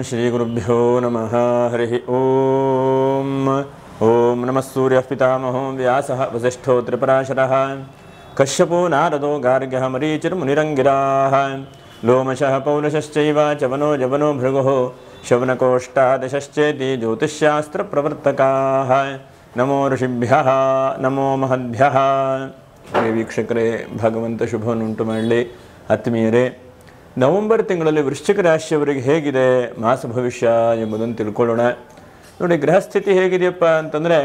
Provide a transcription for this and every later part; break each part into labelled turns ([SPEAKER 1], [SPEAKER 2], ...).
[SPEAKER 1] श्रीगुरुभ्यो नमः हरिः ओम ओम नमः सूर्यः पितामहो व्यासः वसिष्ठो त्रिपराशरः कश्यपो नारदो गार्ग्यः मरीचिर्मुनिरङ्गिराः लोमशः पौलशश्चैव चवनो जवनो भृगुः शवनकोष्ठादशश्चेति ज्योतिष्शास्त्रप्रवर्तकाः नमो ऋषिभ्यः नमो महद्भ्यः। ವೀಕ್ಷಕರೇ, ಭಗವಂತ ಶುಭವನ್ನುಂಟು ಮಾಡಲಿ. ಆತ್ಮೀಯರೇ, ನವೆಂಬರ್ ತಿಂಗಳಲ್ಲಿ ವೃಶ್ಚಿಕ ರಾಶಿಯವರಿಗೆ ಹೇಗಿದೆ ಮಾಸ ಭವಿಷ್ಯ ಎಂಬುದನ್ನು ತಿಳ್ಕೊಳ್ಳೋಣ. ನೋಡಿ, ಗ್ರಹಸ್ಥಿತಿ ಹೇಗಿದೆಯಪ್ಪ ಅಂತಂದರೆ,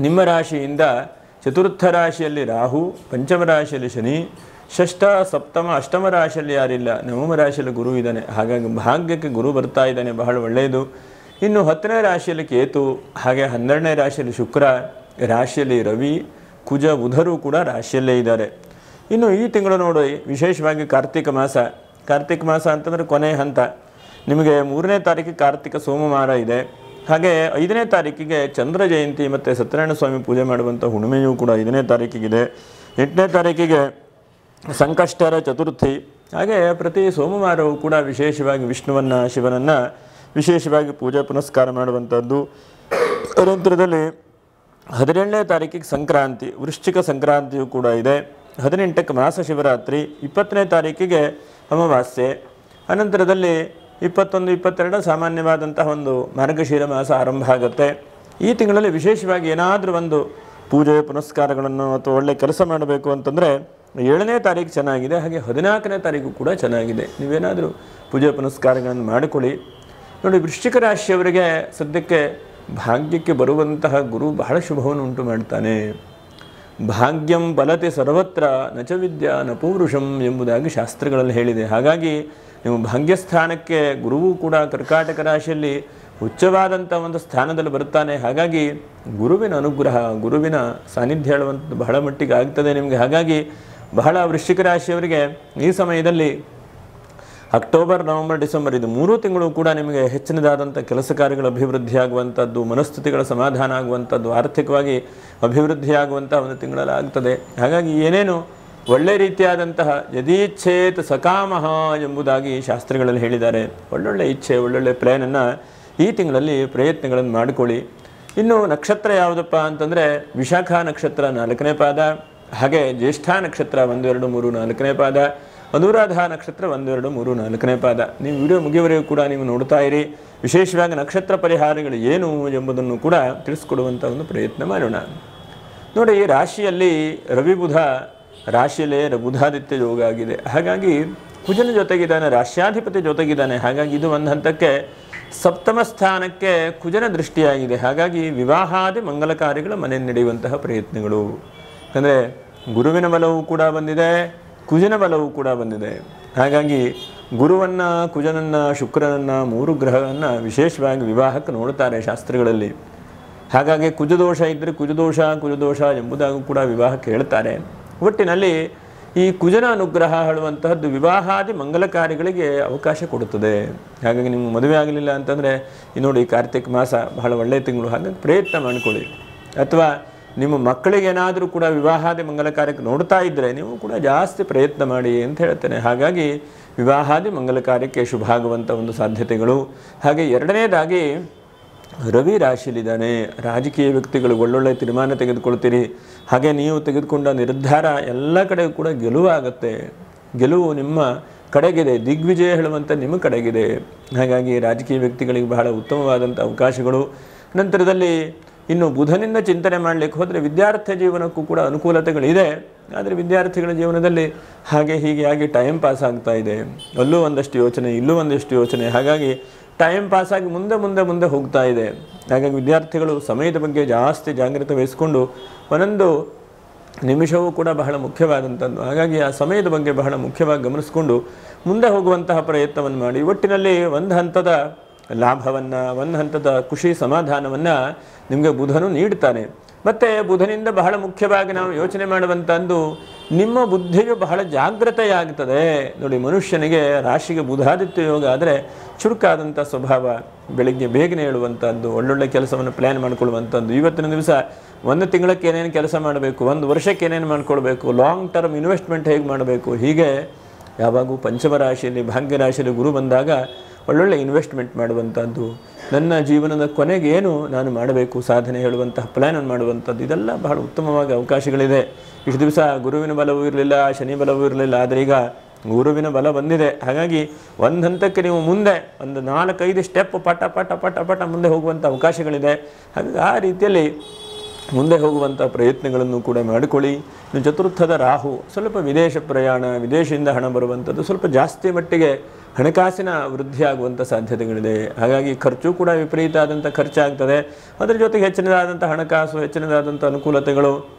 [SPEAKER 1] ನಿಮ್ಮ ರಾಶಿಯಿಂದ ಚತುರ್ಥ ರಾಶಿಯಲ್ಲಿ ರಾಹು, ಪಂಚಮ ರಾಶಿಯಲ್ಲಿ ಶನಿ, ಷಷ್ಠ ಸಪ್ತಮ ಅಷ್ಟಮ ರಾಶಿಯಲ್ಲಿ ಯಾರಿಲ್ಲ, ನವಮ ರಾಶಿಯಲ್ಲಿ ಗುರು ಇದ್ದಾನೆ. ಹಾಗಾಗಿ ಭಾಗ್ಯಕ್ಕೆ ಗುರು ಬರ್ತಾ ಇದ್ದಾನೆ, ಬಹಳ ಒಳ್ಳೆಯದು. ಇನ್ನು 10ನೇ ರಾಶಿಯಲ್ಲಿ ಕೇತು, ಹಾಗೆ 12ನೇ ರಾಶಿಯಲ್ಲಿ ಶುಕ್ರ, ರಾಶಿಯಲ್ಲಿ ರವಿ, ಕುಜ, ಬುಧರು ಕೂಡ ರಾಶಿಯಲ್ಲೇ ಇದ್ದಾರೆ. ಇನ್ನು ಈ ತಿಂಗಳು ನೋಡಿ, ವಿಶೇಷವಾಗಿ ಕಾರ್ತಿಕ ಮಾಸ ಅಂತಂದರೆ ಕೊನೆ ಹಂತ. ನಿಮಗೆ 3ನೇ ತಾರೀಕಿಗೆ ಕಾರ್ತಿಕ ಸೋಮವಾರ ಇದೆ. ಹಾಗೆ 5ನೇ ತಾರೀಕಿಗೆ ಚಂದ್ರ ಜಯಂತಿ ಮತ್ತು ಸತ್ಯನಾರಾಯಣ ಸ್ವಾಮಿ ಪೂಜೆ ಮಾಡುವಂಥ ಹುಣ್ಣಿಮೆಯೂ ಕೂಡ 5ನೇ ತಾರೀಕಿಗಿದೆ. 8ನೇ ತಾರೀಕಿಗೆ ಸಂಕಷ್ಟರ ಚತುರ್ಥಿ. ಹಾಗೆ ಪ್ರತಿ ಸೋಮವಾರವೂ ಕೂಡ ವಿಶೇಷವಾಗಿ ವಿಷ್ಣುವನ್ನು, ಶಿವನನ್ನು ವಿಶೇಷವಾಗಿ ಪೂಜೆ ಪುನಸ್ಕಾರ ಮಾಡುವಂಥದ್ದು. ಅನಂತರದಲ್ಲಿ 17ನೇ ತಾರೀಕಿಗೆ ಸಂಕ್ರಾಂತಿ, ವೃಶ್ಚಿಕ ಸಂಕ್ರಾಂತಿಯೂ ಕೂಡ ಇದೆ. 18ಕ್ಕೆ ಮಾಸ ಶಿವರಾತ್ರಿ, 20ನೇ ತಾರೀಕಿಗೆ ಅಮಾವಾಸ್ಯೆ. ಅನಂತರದಲ್ಲಿ 21, 22 ಸಾಮಾನ್ಯವಾದಂತಹ ಒಂದು ಮಾರ್ಗಶಿರ ಮಾಸ ಆರಂಭ ಆಗುತ್ತೆ. ಈ ತಿಂಗಳಲ್ಲಿ ವಿಶೇಷವಾಗಿ ಏನಾದರೂ ಒಂದು ಪೂಜೆ ಪುನಸ್ಕಾರಗಳನ್ನು ಅಥವಾ ಒಳ್ಳೆ ಕೆಲಸ ಮಾಡಬೇಕು ಅಂತಂದರೆ 7ನೇ ತಾರೀಕು ಚೆನ್ನಾಗಿದೆ. ಹಾಗೆ 14ನೇ ತಾರೀಕು ಕೂಡ ಚೆನ್ನಾಗಿದೆ. ನೀವೇನಾದರೂ ಪೂಜೆ ಪುನಸ್ಕಾರಗಳನ್ನು ಮಾಡಿಕೊಳ್ಳಿ. ನೋಡಿ, ವೃಶ್ಚಿಕ ರಾಶಿಯವರಿಗೆ ಸದ್ಯಕ್ಕೆ ಭಾಗ್ಯಕ್ಕೆ ಬರುವಂತಹ ಗುರು ಬಹಳ ಶುಭವನ್ನು ಉಂಟು ಮಾಡ್ತಾನೆ. ಭಾಗ್ಯಂ ಬಲತೆ ಸರ್ವತ್ರ ನಚ ವಿದ್ಯಾ ನ ಪೌರುಷಂ ಎಂಬುದಾಗಿ ಶಾಸ್ತ್ರಗಳಲ್ಲಿ ಹೇಳಿದೆ. ಹಾಗಾಗಿ ನೀವು ಭಾಗ್ಯಸ್ಥಾನಕ್ಕೆ ಗುರುವು ಕೂಡ ಕರ್ಕಾಟಕ ರಾಶಿಯಲ್ಲಿ ಉಚ್ಚವಾದಂಥ ಒಂದು ಸ್ಥಾನದಲ್ಲಿ ಬರ್ತಾನೆ. ಹಾಗಾಗಿ ಗುರುವಿನ ಅನುಗ್ರಹ, ಗುರುವಿನ ಸಾನ್ನಿಧ್ಯ ಹೇಳುವಂಥದ್ದು ಬಹಳ ಮಟ್ಟಿಗೆ ಆಗ್ತದೆ ನಿಮಗೆ. ಹಾಗಾಗಿ ಬಹಳ ವೃಶ್ಚಿಕ ರಾಶಿಯವರಿಗೆ ಈ ಸಮಯದಲ್ಲಿ ಅಕ್ಟೋಬರ್, ನವೆಂಬರ್, ಡಿಸೆಂಬರ್ ಇದು 3 ತಿಂಗಳು ಕೂಡ ನಿಮಗೆ ಹೆಚ್ಚಿನದಾದಂಥ ಕೆಲಸ ಕಾರ್ಯಗಳ ಅಭಿವೃದ್ಧಿ ಆಗುವಂಥದ್ದು, ಮನಸ್ಥಿತಿಗಳ ಸಮಾಧಾನ ಆಗುವಂಥದ್ದು, ಆರ್ಥಿಕವಾಗಿ ಅಭಿವೃದ್ಧಿ ಆಗುವಂಥ ಒಂದು ತಿಂಗಳಲ್ಲಿ ಆಗ್ತದೆ. ಹಾಗಾಗಿ ಏನೇನು ಒಳ್ಳೆ ರೀತಿಯಾದಂತಹ ಯದೀಚ್ಛೇತ್ ಸಕಾಮಃ ಎಂಬುದಾಗಿ ಶಾಸ್ತ್ರಗಳಲ್ಲಿ ಹೇಳಿದ್ದಾರೆ. ಒಳ್ಳೊಳ್ಳೆ ಇಚ್ಛೆ, ಒಳ್ಳೊಳ್ಳೆ ಪ್ಲ್ಯಾನನ್ನು ಈ ತಿಂಗಳಲ್ಲಿ ಪ್ರಯತ್ನಗಳನ್ನು ಮಾಡಿಕೊಳ್ಳಿ. ಇನ್ನು ನಕ್ಷತ್ರ ಯಾವುದಪ್ಪ ಅಂತಂದರೆ, ವಿಶಾಖ ನಕ್ಷತ್ರ 4ನೇ ಪಾದ, ಹಾಗೆ ಜ್ಯೇಷ್ಠ ನಕ್ಷತ್ರ 1, 2, 3, 4ನೇ ಪಾದ, ಅನುರಾಧ ನಕ್ಷತ್ರ 1, 2, 3, 4ನೇ ಪಾದ. ನೀವು ವಿಡಿಯೋ ಮುಗಿಯವರೆಗೂ ಕೂಡ ನೀವು ನೋಡ್ತಾ ಇರಿ. ವಿಶೇಷವಾಗಿ ನಕ್ಷತ್ರ ಪರಿಹಾರಗಳು ಏನು ಎಂಬುದನ್ನು ಕೂಡ ತಿಳಿಸ್ಕೊಡುವಂಥ ಒಂದು ಪ್ರಯತ್ನ ಮಾಡೋಣ. ನೋಡಿ, ಈ ರಾಶಿಯಲ್ಲಿ ರವಿ ಬುಧ, ರಾಶಿಯಲ್ಲೇ ಬುಧಾದಿತ್ಯ ಯೋಗ ಆಗಿದೆ. ಹಾಗಾಗಿ ಕುಜನ ಜೊತೆಗಿದ್ದಾನೆ, ರಾಶ್ಯಾಧಿಪತಿ ಜೊತೆಗಿದ್ದಾನೆ. ಹಾಗಾಗಿ ಇದು ಒಂದು ಹಂತಕ್ಕೆ ಸಪ್ತಮ ಸ್ಥಾನಕ್ಕೆ ಕುಜನ ದೃಷ್ಟಿಯಾಗಿದೆ. ಹಾಗಾಗಿ ವಿವಾಹಾದಿ ಮಂಗಲ ಕಾರ್ಯಗಳ ಮನೆ ನಡೆಯುವಂತಹ ಪ್ರಯತ್ನಗಳು. ಯಾಕಂದರೆ ಗುರುವಿನ ಬಲವೂ ಕೂಡ ಬಂದಿದೆ, ಕುಜನ ಬಲವೂ ಕೂಡ ಬಂದಿದೆ. ಹಾಗಾಗಿ ಗುರುವನ್ನು, ಕುಜನನ್ನು, ಶುಕ್ರನನ್ನು, 3 ಗ್ರಹವನ್ನು ವಿಶೇಷವಾಗಿ ವಿವಾಹಕ್ಕೆ ನೋಡ್ತಾರೆ ಶಾಸ್ತ್ರಗಳಲ್ಲಿ. ಹಾಗಾಗಿ ಕುಜದೋಷ ಇದ್ದರೆ ಕುಜದೋಷ ಎಂಬುದಾಗೂ ಕೂಡ ವಿವಾಹಕ್ಕೆ ಹೇಳ್ತಾರೆ. ಒಟ್ಟಿನಲ್ಲಿ ಈ ಕುಜನ ಅನುಗ್ರಹ ಹೇಳುವಂತಹದ್ದು ವಿವಾಹಾದಿ ಮಂಗಲ ಕಾರ್ಯಗಳಿಗೆ ಅವಕಾಶ ಕೊಡುತ್ತದೆ. ಹಾಗಾಗಿ ನಿಮ್ಗೆ ಮದುವೆ ಆಗಲಿಲ್ಲ ಅಂತಂದರೆ ನೋಡಿ, ಕಾರ್ತಿಕ ಮಾಸ ಬಹಳ ಒಳ್ಳೆಯ ತಿಂಗಳು. ಹಾಗಾಗಿ ಪ್ರಯತ್ನ ಮಾಡಿಕೊಳ್ಳಿ. ಅಥವಾ ನಿಮ್ಮ ಮಕ್ಕಳಿಗೇನಾದರೂ ಕೂಡ ವಿವಾಹಾದಿ ಮಂಗಲ ಕಾರ್ಯಕ್ಕೆ ನೋಡ್ತಾ ಇದ್ದರೆ ನೀವು ಕೂಡ ಜಾಸ್ತಿ ಪ್ರಯತ್ನ ಮಾಡಿ ಅಂತ ಹೇಳ್ತೇನೆ. ಹಾಗಾಗಿ ವಿವಾಹಾದಿ ಮಂಗಲ ಕಾರ್ಯಕ್ಕೆ ಶುಭ ಆಗುವಂಥ ಒಂದು ಸಾಧ್ಯತೆಗಳು. ಹಾಗೆ 2ನೇದಾಗಿ ರವಿ ರಾಶಿಯಲ್ಲಿದ್ದಾನೆ. ರಾಜಕೀಯ ವ್ಯಕ್ತಿಗಳು ಒಳ್ಳೊಳ್ಳೆ ತೀರ್ಮಾನ ತೆಗೆದುಕೊಳ್ತೀರಿ. ಹಾಗೆ ನೀವು ತೆಗೆದುಕೊಂಡ ನಿರ್ಧಾರ ಎಲ್ಲ ಕಡೆ ಕೂಡ ಗೆಲುವಾಗುತ್ತೆ. ಗೆಲುವು ನಿಮ್ಮ ಕಡೆಗಿದೆ, ದಿಗ್ವಿಜಯ ಹೇಳುವಂಥ ನಿಮ್ಮ ಕಡೆಗಿದೆ. ಹಾಗಾಗಿ ರಾಜಕೀಯ ವ್ಯಕ್ತಿಗಳಿಗೆ ಬಹಳ ಉತ್ತಮವಾದಂಥ ಅವಕಾಶಗಳು. ನಂತರದಲ್ಲಿ ಇನ್ನು ಬುಧನಿಂದ ಚಿಂತನೆ ಮಾಡಲಿಕ್ಕೆ ಹೋದರೆ ವಿದ್ಯಾರ್ಥಿ ಜೀವನಕ್ಕೂ ಕೂಡ ಅನುಕೂಲತೆಗಳಿದೆ. ಆದರೆ ವಿದ್ಯಾರ್ಥಿಗಳ ಜೀವನದಲ್ಲಿ ಹಾಗೆ ಹೀಗೆ ಆಗಿ ಟೈಮ್ ಪಾಸ್ ಆಗ್ತಾ ಇದೆ. ಅಲ್ಲೂ ಒಂದಷ್ಟು ಯೋಚನೆ, ಇಲ್ಲೂ ಒಂದಷ್ಟು ಯೋಚನೆ. ಹಾಗಾಗಿ ಟೈಮ್ ಪಾಸಾಗಿ ಮುಂದೆ ಹೋಗ್ತಾ ಇದೆ. ಹಾಗಾಗಿ ವಿದ್ಯಾರ್ಥಿಗಳು ಸಮಯದ ಬಗ್ಗೆ ಜಾಸ್ತಿ ಜಾಗೃತಿ ವಹಿಸಿಕೊಂಡು ಒಂದೊಂದು ನಿಮಿಷವೂ ಕೂಡ ಬಹಳ ಮುಖ್ಯವಾದಂಥದ್ದು. ಹಾಗಾಗಿ ಆ ಸಮಯದ ಬಗ್ಗೆ ಬಹಳ ಮುಖ್ಯವಾಗಿ ಗಮನಿಸಿಕೊಂಡು ಮುಂದೆ ಹೋಗುವಂತಹ ಪ್ರಯತ್ನವನ್ನು ಮಾಡಿ. ಒಟ್ಟಿನಲ್ಲಿ ಒಂದು ಹಂತದ ಲಾಭವನ್ನು, ಒಂದು ಹಂತದ ಖುಷಿ ಸಮಾಧಾನವನ್ನು ನಿಮಗೆ ಬುಧನು ನೀಡ್ತಾನೆ. ಮತ್ತು ಬುಧನಿಂದ ಬಹಳ ಮುಖ್ಯವಾಗಿ ನಾವು ಯೋಚನೆ ಮಾಡುವಂಥದ್ದು, ನಿಮ್ಮ ಬುದ್ಧಿಯು ಬಹಳ ಜಾಗೃತೆಯಾಗ್ತದೆ. ನೋಡಿ, ಮನುಷ್ಯನಿಗೆ ರಾಶಿಗೆ ಬುಧಾದಿತ್ಯ ಯೋಗ ಆದರೆ ಚುರುಕಾದಂಥ ಸ್ವಭಾವ, ಬೆಳಿಗ್ಗೆ ಬೇಗನೆ ಹೇಳುವಂಥದ್ದು, ಒಳ್ಳೊಳ್ಳೆ ಕೆಲಸವನ್ನು ಪ್ಲ್ಯಾನ್ ಮಾಡಿಕೊಳ್ಳುವಂಥದ್ದು. ಇವತ್ತಿನ ದಿವಸ 1 ತಿಂಗಳಕ್ಕೆ ಏನೇನು ಕೆಲಸ ಮಾಡಬೇಕು, 1 ವರ್ಷಕ್ಕೆ ಏನೇನು ಮಾಡ್ಕೊಳ್ಬೇಕು, ಲಾಂಗ್ ಟರ್ಮ್ ಇನ್ವೆಸ್ಟ್ಮೆಂಟ್ ಹೇಗೆ ಮಾಡಬೇಕು, ಹೀಗೆ ಯಾವಾಗೂ ಪಂಚಮ ರಾಶಿಯಲ್ಲಿ ಭಾಗ್ಯ ರಾಶಿಯಲ್ಲಿ ಗುರು ಬಂದಾಗ ಒಳ್ಳೊಳ್ಳೆ ಇನ್ವೆಸ್ಟ್ಮೆಂಟ್ ಮಾಡುವಂಥದ್ದು, ನನ್ನ ಜೀವನದ ಕೊನೆಗೆ ಏನು ನಾನು ಮಾಡಬೇಕು ಸಾಧನೆ ಹೇಳುವಂತಹ ಪ್ಲ್ಯಾನನ್ನು ಮಾಡುವಂಥದ್ದು, ಇದೆಲ್ಲ ಬಹಳ ಉತ್ತಮವಾಗಿ ಅವಕಾಶಗಳಿದೆ. ಇಷ್ಟು ದಿವಸ ಗುರುವಿನ ಬಲವೂ ಇರಲಿಲ್ಲ, ಶನಿ ಬಲವೂ ಇರಲಿಲ್ಲ, ಆದರೆ ಈಗ ಗುರುವಿನ ಬಲ ಬಂದಿದೆ. ಹಾಗಾಗಿ ಒಂದು ಹಂತಕ್ಕೆ ನೀವು ಮುಂದೆ ಒಂದು 4-5 ಸ್ಟೆಪ್ ಪಟ ಪಟ ಪಟ ಪಟ ಮುಂದೆ ಹೋಗುವಂಥ ಅವಕಾಶಗಳಿದೆ. ಹಾಗಾಗಿ ಆ ರೀತಿಯಲ್ಲಿ ಮುಂದೆ ಹೋಗುವಂಥ ಪ್ರಯತ್ನಗಳನ್ನು ಕೂಡ ಮಾಡಿಕೊಳ್ಳಿ. ಇನ್ನು ಚತುರ್ಥದ ರಾಹು ಸ್ವಲ್ಪ ವಿದೇಶ ಪ್ರಯಾಣ, ವಿದೇಶದಿಂದ ಹಣ ಬರುವಂಥದ್ದು, ಸ್ವಲ್ಪ ಜಾಸ್ತಿ ಮಟ್ಟಿಗೆ ಹಣಕಾಸಿನ ವೃದ್ಧಿ ಆಗುವಂಥ ಸಾಧ್ಯತೆಗಳಿದೆ. ಹಾಗಾಗಿ ಖರ್ಚು ಕೂಡ ವಿಪರೀತ ಆದಂಥ ಖರ್ಚಾಗ್ತದೆ. ಅದರ ಜೊತೆಗೆ ಹೆಚ್ಚಿನದಾದಂಥ ಹಣಕಾಸು, ಹೆಚ್ಚಿನದಾದಂಥ ಅನುಕೂಲತೆಗಳು,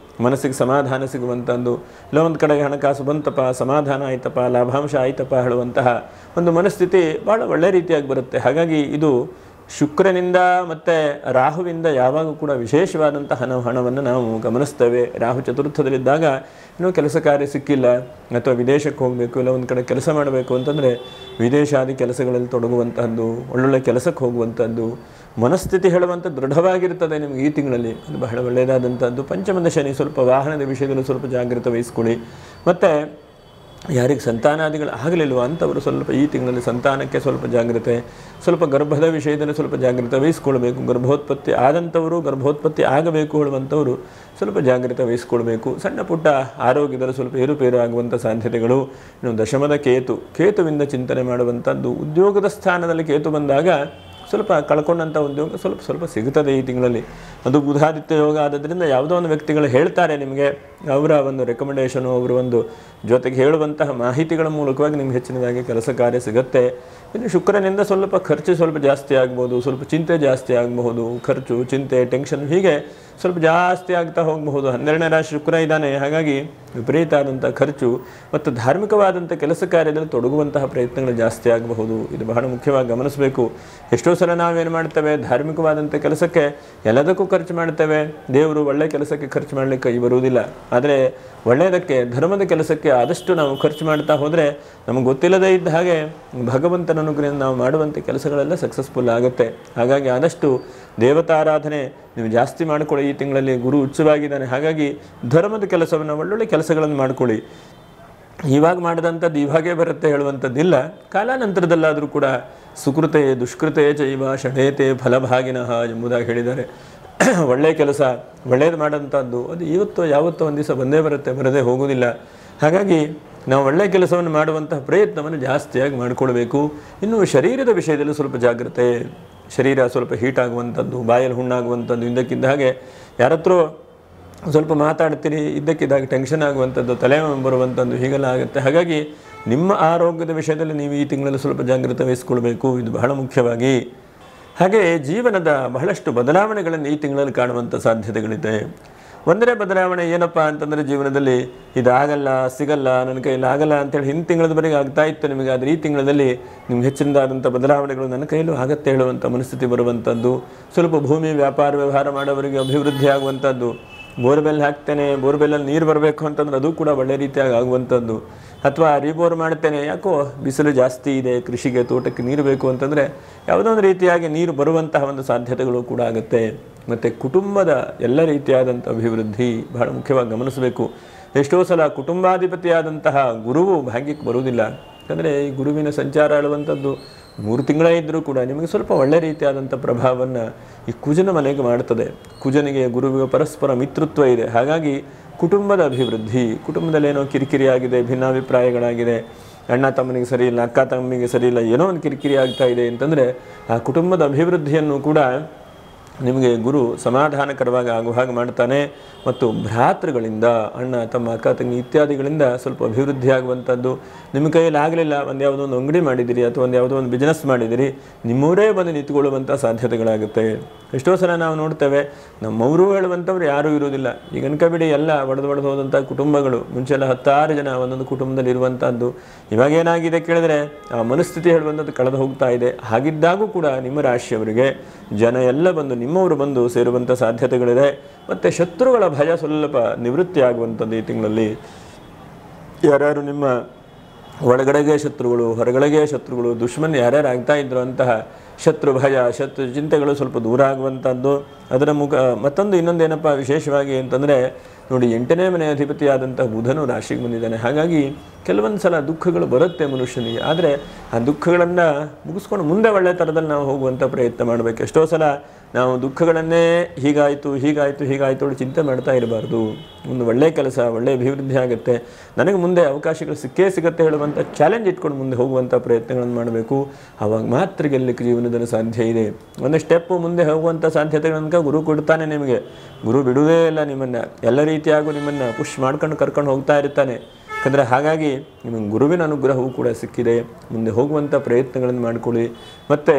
[SPEAKER 1] ಮನಸ್ಸಿಗೆ ಸಮಾಧಾನ ಸಿಗುವಂಥದ್ದು, ಇಲ್ಲ ಒಂದು ಕಡೆಗೆ ಹಣಕಾಸು ಬಂತಪ್ಪ, ಸಮಾಧಾನ ಆಯ್ತಪ್ಪ, ಲಾಭಾಂಶ ಆಯ್ತಪ್ಪ ಹೇಳುವಂತಹ ಒಂದು ಮನಸ್ಥಿತಿ ಭಾಳ ಒಳ್ಳೆ ರೀತಿಯಾಗಿ ಬರುತ್ತೆ. ಹಾಗಾಗಿ ಇದು ಶುಕ್ರನಿಂದ ಮತ್ತು ರಾಹುವಿಂದ ಯಾವಾಗೂ ಕೂಡ ವಿಶೇಷವಾದಂಥ ಹಣವನ್ನು ನಾವು ಗಮನಿಸ್ತೇವೆ. ರಾಹು ಚತುರ್ಥದಲ್ಲಿದ್ದಾಗ ಇನ್ನೂ ಕೆಲಸ ಕಾರ್ಯ ಸಿಕ್ಕಿಲ್ಲ ಅಥವಾ ವಿದೇಶಕ್ಕೆ ಹೋಗಬೇಕು, ಇಲ್ಲ ಒಂದು ಕಡೆ ಕೆಲಸ ಮಾಡಬೇಕು ಅಂತಂದರೆ ವಿದೇಶಾದಿ ಕೆಲಸಗಳಲ್ಲಿ ತೊಡಗುವಂತಹದ್ದು, ಒಳ್ಳೊಳ್ಳೆ ಕೆಲಸಕ್ಕೆ ಹೋಗುವಂಥದ್ದು, ಮನಸ್ಥಿತಿ ಹೇಳುವಂಥ ದೃಢವಾಗಿರ್ತದೆ ನಿಮಗೆ ಈ ತಿಂಗಳಲ್ಲಿ. ಅದು ಬಹಳ ಒಳ್ಳೆಯದಾದಂಥದ್ದು. ಪಂಚಮದ ಶನಿ, ಸ್ವಲ್ಪ ವಾಹನದ ವಿಷಯದಲ್ಲಿ ಸ್ವಲ್ಪ ಜಾಗೃತೆ ವಹಿಸ್ಕೊಳ್ಳಿ. ಮತ್ತು ಯಾರಿಗೆ ಸಂತಾನಾದಿಗಳು ಆಗಲಿಲ್ವ ಅಂಥವರು ಸ್ವಲ್ಪ ಈ ತಿಂಗಳಲ್ಲಿ ಸಂತಾನಕ್ಕೆ ಸ್ವಲ್ಪ ಜಾಗ್ರತೆ, ಸ್ವಲ್ಪ ಗರ್ಭದ ವಿಷಯದಲ್ಲಿ ಸ್ವಲ್ಪ ಜಾಗ್ರತೆ ವಹಿಸ್ಕೊಳ್ಬೇಕು. ಗರ್ಭೋತ್ಪತ್ತಿ ಆದಂಥವರು, ಗರ್ಭೋತ್ಪತ್ತಿ ಆಗಬೇಕು ಹೇಳುವಂಥವರು ಸ್ವಲ್ಪ ಜಾಗ್ರತೆ ವಹಿಸ್ಕೊಳ್ಬೇಕು. ಸಣ್ಣ ಪುಟ್ಟ ಆರೋಗ್ಯದಲ್ಲಿ ಸ್ವಲ್ಪ ಏರುಪೇರು ಆಗುವಂಥ ಸಾಧ್ಯತೆಗಳು. ಇನ್ನು ದಶಮದ ಕೇತುವಿಂದ ಚಿಂತನೆ ಮಾಡುವಂಥದ್ದು. ಉದ್ಯೋಗದ ಸ್ಥಾನದಲ್ಲಿ ಕೇತು ಬಂದಾಗ ಸ್ವಲ್ಪ ಕಳ್ಕೊಂಡಂಥ ಉದ್ಯೋಗ ಸ್ವಲ್ಪ ಸಿಗುತ್ತದೆ ಈ ತಿಂಗಳಲ್ಲಿ. ಅದು ಬುಧಾದಿತ್ಯ ಯೋಗ ಆದದ್ರಿಂದ ಯಾವುದೋ ಒಂದು ವ್ಯಕ್ತಿಗಳು ಹೇಳ್ತಾರೆ ನಿಮಗೆ, ಅವರ ಒಂದು ರೆಕಮೆಂಡೇಷನು, ಅವರ ಒಂದು ಜೊತೆಗೆ ಹೇಳುವಂತಹ ಮಾಹಿತಿಗಳ ಮೂಲಕವಾಗಿ ನಿಮ್ಗೆ ಹೆಚ್ಚಿನದಾಗಿ ಕೆಲಸ ಕಾರ್ಯ ಸಿಗುತ್ತೆ. ಇನ್ನು ಶುಕ್ರನಿಂದ ಸ್ವಲ್ಪ ಖರ್ಚು ಸ್ವಲ್ಪ ಜಾಸ್ತಿ ಆಗ್ಬೋದು, ಸ್ವಲ್ಪ ಚಿಂತೆ ಜಾಸ್ತಿ ಆಗಬಹುದು. ಖರ್ಚು, ಚಿಂತೆ, ಟೆನ್ಷನ್ ಹೀಗೆ ಸ್ವಲ್ಪ ಜಾಸ್ತಿ ಆಗ್ತಾ ಹೋಗಬಹುದು. 12ನೇ ರಾಶಿ ಶುಕ್ರ ಇದ್ದಾನೆ. ಹಾಗಾಗಿ ವಿಪರೀತ ಆದಂಥ ಖರ್ಚು ಮತ್ತು ಧಾರ್ಮಿಕವಾದಂಥ ಕೆಲಸ ಕಾರ್ಯದಲ್ಲಿ ತೊಡಗುವಂತಹ ಪ್ರಯತ್ನಗಳು ಜಾಸ್ತಿ ಆಗಬಹುದು. ಇದು ಬಹಳ ಮುಖ್ಯವಾಗಿ ಗಮನಿಸಬೇಕು. ಎಷ್ಟೋ ಸಲ ನಾವೇನು ಮಾಡ್ತೇವೆ, ಧಾರ್ಮಿಕವಾದಂಥ ಕೆಲಸಕ್ಕೆ ಎಲ್ಲದಕ್ಕೂ ಖರ್ಚು ಮಾಡ್ತೇವೆ, ದೇವರು ಒಳ್ಳೆಯ ಕೆಲಸಕ್ಕೆ ಖರ್ಚು ಮಾಡಲಿಕ್ಕೆ ಕೈ ಬರುವುದಿಲ್ಲ. ಆದರೆ ಒಳ್ಳೆಯದಕ್ಕೆ, ಧರ್ಮದ ಕೆಲಸಕ್ಕೆ ಆದಷ್ಟು ನಾವು ಖರ್ಚು ಮಾಡ್ತಾ ಹೋದರೆ ನಮಗೆ ಗೊತ್ತಿಲ್ಲದೇ ಇದ್ದ ಹಾಗೆ ಭಗವಂತನ ಅನುಗ್ರಹದಿಂದ ನಾವು ಮಾಡುವಂಥ ಕೆಲಸಗಳೆಲ್ಲ ಸಕ್ಸಸ್ಫುಲ್ ಆಗುತ್ತೆ. ಹಾಗಾಗಿ ಆದಷ್ಟು ದೇವತಾರಾಧನೆ ನೀವು ಜಾಸ್ತಿ ಮಾಡಿಕೊಳ್ಳಿ. ಈ ತಿಂಗಳಲ್ಲಿ ಗುರು ಉಚ್ಚವಾಗಿದ್ದಾನೆ. ಹಾಗಾಗಿ ಧರ್ಮದ ಕೆಲಸವನ್ನು, ಒಳ್ಳೊಳ್ಳೆ ಕೆಲಸಗಳನ್ನು ಮಾಡಿಕೊಳ್ಳಿ. ಇವಾಗ ಮಾಡಿದಂಥದ್ದು ಇವಾಗೇ ಬರುತ್ತೆ ಹೇಳುವಂಥದ್ದಿಲ್ಲ. ಕಾಲಾನಂತರದಲ್ಲಾದರೂ ಕೂಡ ಸುಕೃತೆ ದುಷ್ಕೃತೆ ಚೈವ ಷಡೇತೆ ಫಲಭಾಗಿನಃ ಎಂಬುದಾಗಿ ಹೇಳಿದ್ದಾರೆ. ಒಳ್ಳೆಯ ಕೆಲಸ, ಒಳ್ಳೆಯದು ಮಾಡೋಂಥದ್ದು ಅದು ಇವತ್ತು ಯಾವತ್ತೋ ಒಂದು ದಿವಸ ಬಂದೇ ಬರುತ್ತೆ, ಬರದೇ ಹೋಗೋದಿಲ್ಲ. ಹಾಗಾಗಿ ನಾವು ಒಳ್ಳೆಯ ಕೆಲಸವನ್ನು ಮಾಡುವಂತಹ ಪ್ರಯತ್ನವನ್ನು ಜಾಸ್ತಿಯಾಗಿ ಮಾಡಿಕೊಳ್ಬೇಕು. ಇನ್ನು ಶರೀರದ ವಿಷಯದಲ್ಲಿ ಸ್ವಲ್ಪ ಜಾಗ್ರತೆ. ಶರೀರ ಸ್ವಲ್ಪ ಹೀಟ್ ಆಗುವಂಥದ್ದು, ಬಾಯಲ್ಲಿ ಹುಣ್ಣಾಗುವಂಥದ್ದು, ಇದ್ದಕ್ಕಿದ್ದ ಹಾಗೆ ಯಾರತ್ರ ಸ್ವಲ್ಪ ಮಾತಾಡ್ತೀರಿ, ಇದ್ದಕ್ಕಿದ್ದಾಗ ಟೆನ್ಷನ್ ಆಗುವಂಥದ್ದು, ತಲೆ ಬರುವಂಥದ್ದು, ಹೀಗೆಲ್ಲ ಆಗುತ್ತೆ. ಹಾಗಾಗಿ ನಿಮ್ಮ ಆರೋಗ್ಯದ ವಿಷಯದಲ್ಲಿ ನೀವು ಈ ತಿಂಗಳಲ್ಲಿ ಸ್ವಲ್ಪ ಜಾಗ್ರತೆ ವಹಿಸ್ಕೊಳ್ಬೇಕು. ಇದು ಬಹಳ ಮುಖ್ಯವಾಗಿ. ಹಾಗೆ ಜೀವನದ ಬಹಳಷ್ಟು ಬದಲಾವಣೆಗಳನ್ನು ಈ ತಿಂಗಳಲ್ಲಿ ಕಾಣುವಂಥ ಸಾಧ್ಯತೆಗಳಿದೆ. ಒಂದನೇ ಬದಲಾವಣೆ ಏನಪ್ಪ ಅಂತಂದರೆ, ಜೀವನದಲ್ಲಿ ಇದಾಗಲ್ಲ, ಸಿಗಲ್ಲ, ನನ್ನ ಕೈಯಲ್ಲಿ ಆಗಲ್ಲ ಅಂತೇಳಿ ಹಿಂದಿನ ತಿಂಗಳದವರೆಗೆ ಆಗ್ತಾ ಇತ್ತು ನಿಮಗೆ. ಆದರೆ ಈ ತಿಂಗಳಲ್ಲಿ ನಿಮ್ಗೆ ಹೆಚ್ಚಿನದಾದಂಥ ಬದಲಾವಣೆಗಳು ನನ್ನ ಕೈಯಲ್ಲೂ ಆಗತ್ತೆ ಹೇಳುವಂಥ ಮನಸ್ಥಿತಿ ಬರುವಂಥದ್ದು. ಸ್ವಲ್ಪ ಭೂಮಿ ವ್ಯಾಪಾರ ವ್ಯವಹಾರ ಮಾಡೋವರಿಗೆ ಅಭಿವೃದ್ಧಿ ಆಗುವಂಥದ್ದು. ಬೋರ್ವೆಲ್ ಹಾಕ್ತೇನೆ, ಬೋರ್ವೆಲ್ಲಲ್ಲಿ ನೀರು ಬರಬೇಕು ಅಂತಂದ್ರೆ ಅದು ಕೂಡ ಒಳ್ಳೆ ರೀತಿಯಾಗಿ ಆಗುವಂಥದ್ದು. ಅಥವಾ ರೀಬೋರ್ ಮಾಡ್ತೇನೆ, ಯಾಕೋ ಬಿಸಿಲು ಜಾಸ್ತಿ ಇದೆ, ಕೃಷಿಗೆ, ತೋಟಕ್ಕೆ ನೀರು ಬೇಕು ಅಂತಂದರೆ ಯಾವುದೋ ಒಂದು ರೀತಿಯಾಗಿ ನೀರು ಬರುವಂತಹ ಒಂದು ಸಾಧ್ಯತೆಗಳು ಕೂಡ ಆಗುತ್ತೆ. ಮತ್ತು ಕುಟುಂಬದ ಎಲ್ಲ ರೀತಿಯಾದಂಥ ಅಭಿವೃದ್ಧಿ ಬಹಳ ಮುಖ್ಯವಾಗಿ ಗಮನಿಸಬೇಕು. ಎಷ್ಟೋ ಸಲ ಕುಟುಂಬಾಧಿಪತಿಯಾದಂತಹ ಗುರುವು ಭಾಗ್ಯಕ್ಕೆ ಬರುವುದಿಲ್ಲ. ಯಾಕಂದರೆ ಈ ಗುರುವಿನ ಸಂಚಾರ ಹೇಳುವಂಥದ್ದು 3 ತಿಂಗಳೇ ಇದ್ದರೂ ಕೂಡ ನಿಮಗೆ ಸ್ವಲ್ಪ ಒಳ್ಳೆ ರೀತಿಯಾದಂಥ ಪ್ರಭಾವವನ್ನು ಈ ಕುಜನ ಮನೆಗೆ ಮಾಡ್ತದೆ. ಕುಜನಿಗೆ ಗುರುವಿಗೆ ಪರಸ್ಪರ ಮಿತ್ರತ್ವ ಇದೆ. ಹಾಗಾಗಿ ಕುಟುಂಬದ ಅಭಿವೃದ್ಧಿ, ಕುಟುಂಬದಲ್ಲಿ ಏನೋ ಕಿರಿಕಿರಿ ಆಗಿದೆ, ಭಿನ್ನಾಭಿಪ್ರಾಯಗಳಾಗಿದೆ, ಅಣ್ಣ ತಮ್ಮನಿಗೆ ಸರಿ ಇಲ್ಲ, ಅಕ್ಕ ತಮ್ಮನಿಗೆ ಸರಿ ಇಲ್ಲ, ಏನೋ ಒಂದು ಕಿರಿಕಿರಿ ಆಗ್ತಾ ಇದೆ ಅಂತಂದರೆ ಆ ಕುಟುಂಬದ ಅಭಿವೃದ್ಧಿಯನ್ನು ಕೂಡ ನಿಮಗೆ ಗುರು ಸಮಾಧಾನಕರವಾಗಿ ಆಗುವ ಹಾಗೆ ಮಾಡ್ತಾನೆ. ಮತ್ತು ಭ್ರಾತೃಗಳಿಂದ, ಅಣ್ಣ ತಮ್ಮ ಅಕ್ಕ ತಂಗಿ ಇತ್ಯಾದಿಗಳಿಂದ ಸ್ವಲ್ಪ ಅಭಿವೃದ್ಧಿ ಆಗುವಂಥದ್ದು. ನಿಮ್ಮ ಕೈಯಲ್ಲಿ ಆಗಲಿಲ್ಲ, ಒಂದು ಯಾವುದೋ ಒಂದು ಅಂಗಡಿ ಮಾಡಿದ್ದೀರಿ ಅಥವಾ ಯಾವುದೋ ಒಂದು ಬಿಸ್ನೆಸ್ ಮಾಡಿದ್ದೀರಿ, ನಿಮ್ಮವರೇ ಬಂದು ನಿಂತುಕೊಳ್ಳುವಂಥ ಸಾಧ್ಯತೆಗಳಾಗುತ್ತೆ. ಎಷ್ಟೋ ಸಲ ನಾವು ನೋಡ್ತೇವೆ, ನಮ್ಮವರು ಹೇಳುವಂಥವ್ರು ಯಾರೂ ಇರುವುದಿಲ್ಲ. ಈಗ ಅನ್ಕಬಿಡಿ, ಎಲ್ಲ ಒಡೆದು ಹೋದಂಥ ಕುಟುಂಬಗಳು. ಮುಂಚೆಲ್ಲ 10 ಜನ ಒಂದೊಂದು ಕುಟುಂಬದಲ್ಲಿ ಇರುವಂಥದ್ದು. ಇವಾಗೇನಾಗಿದೆ ಕೇಳಿದ್ರೆ ಆ ಮನಸ್ಥಿತಿ ಹೇಳುವಂಥದ್ದು ಕಳೆದು ಹೋಗ್ತಾ ಇದೆ. ಹಾಗಿದ್ದಾಗೂ ಕೂಡ ನಿಮ್ಮ ರಾಶಿಯವರಿಗೆ ಜನ ಎಲ್ಲ ಬಂದು, ನಿಮ್ಮವರು ಬಂದು ಸೇರುವಂಥ ಸಾಧ್ಯತೆಗಳಿದೆ. ಮತ್ತು ಶತ್ರುಗಳ ಭಯ ಸ್ವಲ್ಪ ನಿವೃತ್ತಿ ಆಗುವಂಥದ್ದು ಈ ತಿಂಗಳಲ್ಲಿ. ಯಾರ್ಯಾರು ನಿಮ್ಮ ಒಳಗಡೆಗೆ ಶತ್ರುಗಳು, ಹೊರಗಡೆಗೆ ಶತ್ರುಗಳು, ದುಶ್ಮನ್ ಯಾರ್ಯಾರು ಆಗ್ತಾ ಇದ್ರು ಅಂತಹ ಶತ್ರು ಭಯ, ಶತ್ರು ಚಿಂತೆಗಳು ಸ್ವಲ್ಪ ದೂರ ಆಗುವಂಥದ್ದು. ಅದರ ಮತ್ತೊಂದು ಇನ್ನೊಂದೇನಪ್ಪ ವಿಶೇಷವಾಗಿ ಅಂತಂದರೆ ನೋಡಿ, 8ನೇ ಮನೆ ಅಧಿಪತಿಯಾದಂಥ ಬುಧನು ರಾಶಿಗೆ ಬಂದಿದ್ದಾನೆ. ಹಾಗಾಗಿ ಕೆಲವೊಂದು ಸಲ ದುಃಖಗಳು ಬರುತ್ತೆ ಮನುಷ್ಯನಿಗೆ. ಆದರೆ ಆ ದುಃಖಗಳನ್ನು ಮುಗಿಸ್ಕೊಂಡು ಮುಂದೆ ಒಳ್ಳೆ ಥರದಲ್ಲಿ ನಾವು ಹೋಗುವಂಥ ಪ್ರಯತ್ನ ಮಾಡಬೇಕು. ಎಷ್ಟೋ ಸಲ ನಾವು ದುಃಖಗಳನ್ನೇ ಹೀಗಾಯಿತು ಚಿಂತೆ ಮಾಡ್ತಾ ಇರಬಾರ್ದು. ಒಂದು ಒಳ್ಳೆಯ ಕೆಲಸ, ಒಳ್ಳೆಯ ಅಭಿವೃದ್ಧಿ ಆಗುತ್ತೆ, ನನಗೆ ಮುಂದೆ ಅವಕಾಶಗಳು ಸಿಗುತ್ತೆ ಹೇಳುವಂಥ ಚಾಲೆಂಜ್ ಇಟ್ಕೊಂಡು ಮುಂದೆ ಹೋಗುವಂಥ ಪ್ರಯತ್ನಗಳನ್ನು ಮಾಡಬೇಕು. ಆವಾಗ ಮಾತ್ರ ಗೆಲ್ಲಕ್ಕೆ ಜೀವನದಲ್ಲಿ ಸಾಧ್ಯ ಇದೆ. ಒಂದು ಸ್ಟೆಪ್ಪು ಮುಂದೆ ಹೋಗುವಂಥ ಸಾಧ್ಯತೆಗಳನ್ನ ಗುರು ಕೊಡ್ತಾನೆ ನಿಮಗೆ. ಗುರು ಬಿಡುವುದೇ ಇಲ್ಲ ನಿಮ್ಮನ್ನು, ಎಲ್ಲ ರೀತಿಯಾಗೂ ನಿಮ್ಮನ್ನು ಪುಷ್ ಮಾಡ್ಕೊಂಡು ಕರ್ಕೊಂಡು ಹೋಗ್ತಾ ಇರ್ತಾನೆ. ಯಾಕಂದರೆ ಹಾಗಾಗಿ ನಿಮಗೆ ಗುರುವಿನ ಅನುಗ್ರಹವೂ ಕೂಡ ಸಿಕ್ಕಿದೆ. ಮುಂದೆ ಹೋಗುವಂಥ ಪ್ರಯತ್ನಗಳನ್ನು ಮಾಡಿಕೊಳ್ಳಿ. ಮತ್ತು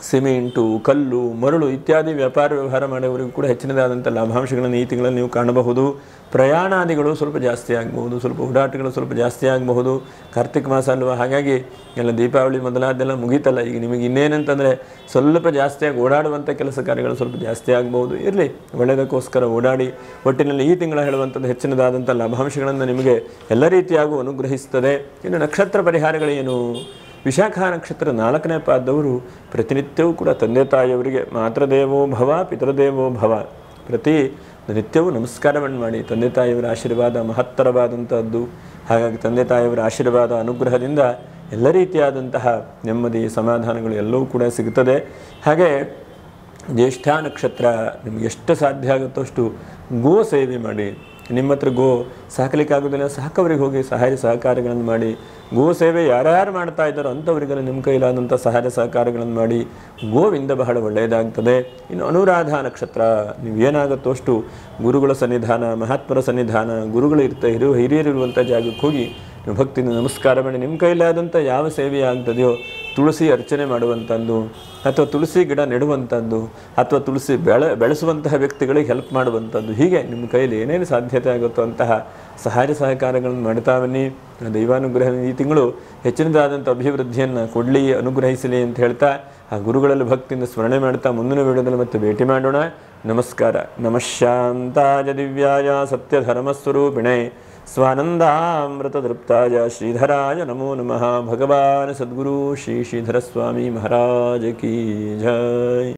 [SPEAKER 1] ಸಿಮೆಂಟು, ಕಲ್ಲು, ಮರಳು ಇತ್ಯಾದಿ ವ್ಯವಹಾರ ಮಾಡೋವರಿಗೂ ಕೂಡ ಹೆಚ್ಚಿನದಾದಂಥ ಲಾಭಾಂಶಗಳನ್ನು ಈ ತಿಂಗಳಲ್ಲಿ ನೀವು ಕಾಣಬಹುದು. ಪ್ರಯಾಣಾದಿಗಳು ಸ್ವಲ್ಪ ಜಾಸ್ತಿ ಆಗಬಹುದು, ಸ್ವಲ್ಪ ಓಡಾಟಗಳು ಸ್ವಲ್ಪ ಜಾಸ್ತಿ ಆಗಬಹುದು. ಕಾರ್ತಿಕ ಮಾಸ ಅಲ್ವಾ, ಹಾಗಾಗಿ ಎಲ್ಲ ದೀಪಾವಳಿ ಮೊದಲಾದೆಲ್ಲ ಮುಗೀತಲ್ಲ. ಈಗ ನಿಮಗೆ ಇನ್ನೇನಂತಂದರೆ ಸ್ವಲ್ಪ ಜಾಸ್ತಿಯಾಗಿ ಓಡಾಡುವಂಥ ಕೆಲಸ ಕಾರ್ಯಗಳು ಸ್ವಲ್ಪ ಜಾಸ್ತಿ ಆಗಬಹುದು. ಇರಲಿ, ಒಳ್ಳೆಯದಕ್ಕೋಸ್ಕರ ಓಡಾಡಿ. ಒಟ್ಟಿನಲ್ಲಿ ಈ ತಿಂಗಳ ಹೇಳುವಂಥದ್ದು ಹೆಚ್ಚಿನದಾದಂಥ ಲಾಭಾಂಶಗಳನ್ನು ನಿಮಗೆ ಎಲ್ಲ ರೀತಿಯಾಗೂ ಅನುಗ್ರಹಿಸ್ತದೆ. ಇನ್ನು ನಕ್ಷತ್ರ ಪರಿಹಾರಗಳೇನು? ವಿಶಾಖ ನಕ್ಷತ್ರ 4ನೇ ಪಾದದವರು ಪ್ರತಿನಿತ್ಯವೂ ಕೂಡ ತಂದೆ ತಾಯಿಯವರಿಗೆ ಮಾತೃದೇವೋ ಭವ ಪಿತೃದೇವೋ ಭವ ಪ್ರತಿ ನಿತ್ಯವೂ ನಮಸ್ಕಾರವನ್ನು ಮಾಡಿ. ತಂದೆ ತಾಯಿಯವರ ಆಶೀರ್ವಾದ ಮಹತ್ತರವಾದಂಥದ್ದು. ಹಾಗಾಗಿ ತಂದೆ ತಾಯಿಯವರ ಆಶೀರ್ವಾದ ಅನುಗ್ರಹದಿಂದ ಎಲ್ಲ ರೀತಿಯಾದಂತಹ ನೆಮ್ಮದಿ ಸಮಾಧಾನಗಳು ಎಲ್ಲವೂ ಕೂಡ ಸಿಗುತ್ತದೆ. ಹಾಗೆ ಜ್ಯೇಷ್ಠ ನಕ್ಷತ್ರ ನಿಮಗೆ ಎಷ್ಟು ಸಾಧ್ಯ ಆಗುತ್ತೋ ಅಷ್ಟು ಗೋ ಸೇವೆ ಮಾಡಿ. ನಿಮ್ಮ ಹತ್ರ ಗೋ ಸಾಕಲಿಕ್ಕಾಗೋದಿಲ್ಲ, ಸಾಕವರಿಗೆ ಹೋಗಿ ಸಹಾಯ ಸಹಕಾರಗಳನ್ನು ಮಾಡಿ. ಗೋ ಸೇವೆ ಯಾರ್ಯಾರು ಮಾಡ್ತಾ ಇದ್ದಾರೋ ಅಂಥವರಿಗೆಲ್ಲ ನಿಮ್ಮ ಕೈಲಾದಂಥ ಸಹಾಯ ಸಹಕಾರಗಳನ್ನು ಮಾಡಿ. ಗೋವಿಂದ ಬಹಳ ಒಳ್ಳೆಯದಾಗ್ತದೆ. ಇನ್ನು ಅನುರಾಧ ನಕ್ಷತ್ರ ನೀವು ಏನಾಗುತ್ತೋ ಅಷ್ಟು ಗುರುಗಳ ಸನ್ನಿಧಾನ, ಮಹಾತ್ಮರ ಸನ್ನಿಧಾನ, ಗುರುಗಳು ಹಿರಿಯರಿರುವಂಥ ಜಾಗಕ್ಕೆ ಹೋಗಿ ನೀವು ಭಕ್ತಿಯಿಂದ ನಮಸ್ಕಾರ ಮಾಡಿ. ನಿಮ್ಮ ಕೈಲಾದಂಥ ಯಾವ ಸೇವೆ ಆಗ್ತದೆಯೋ, ತುಳಸಿ ಅರ್ಚನೆ ಮಾಡುವಂಥದ್ದು, ಅಥವಾ ತುಳಸಿ ಗಿಡ ನೆಡುವಂಥದ್ದು, ಅಥವಾ ತುಳಸಿ ಬೆಳೆಸುವಂತಹ ವ್ಯಕ್ತಿಗಳಿಗೆ ಹೆಲ್ಪ್ ಮಾಡುವಂಥದ್ದು, ಹೀಗೆ ನಿಮ್ಮ ಕೈಯಲ್ಲಿ ಏನೇನು ಸಾಧ್ಯತೆ ಆಗುತ್ತೋ ಅಂತಹ ಸಹಾಯ ಸಹಕಾರಗಳನ್ನು ಮಾಡ್ತಾ ಬನ್ನಿ. ದೈವಾನುಗ್ರಹ ಈ ತಿಂಗಳು ಹೆಚ್ಚಿನದಾದಂಥ ಅಭಿವೃದ್ಧಿಯನ್ನು ಕೊಡಲಿ, ಅನುಗ್ರಹಿಸಲಿ ಅಂತ ಹೇಳ್ತಾ ಆ ಗುರುಗಳಲ್ಲಿ ಭಕ್ತಿಯಿಂದ ಸ್ಮರಣೆ ಮಾಡ್ತಾ ಮುಂದಿನ ವಿಡಿಯೋದಲ್ಲಿ ಮತ್ತೆ ಭೇಟಿ ಮಾಡೋಣ. ನಮಸ್ಕಾರ. ನಮಃ ಶಾಂತಾಯ ದಿವ್ಯಾಯ ಸತ್ಯಧರ್ಮಸ್ವರೂಪಿಣೆ ಸ್ವಾನಂದಾಮೃತದೃಪ್ತಾಯ ಶ್ರೀಧರಾಯ ನಮೋ ನಮಃ. ಭಗವಾನ್ ಸದ್ಗುರು ಶ್ರೀ ಶ್ರೀಧರ ಸ್ವಾಮಿ ಮಹಾರಾಜ ಕಿ ಜೈ.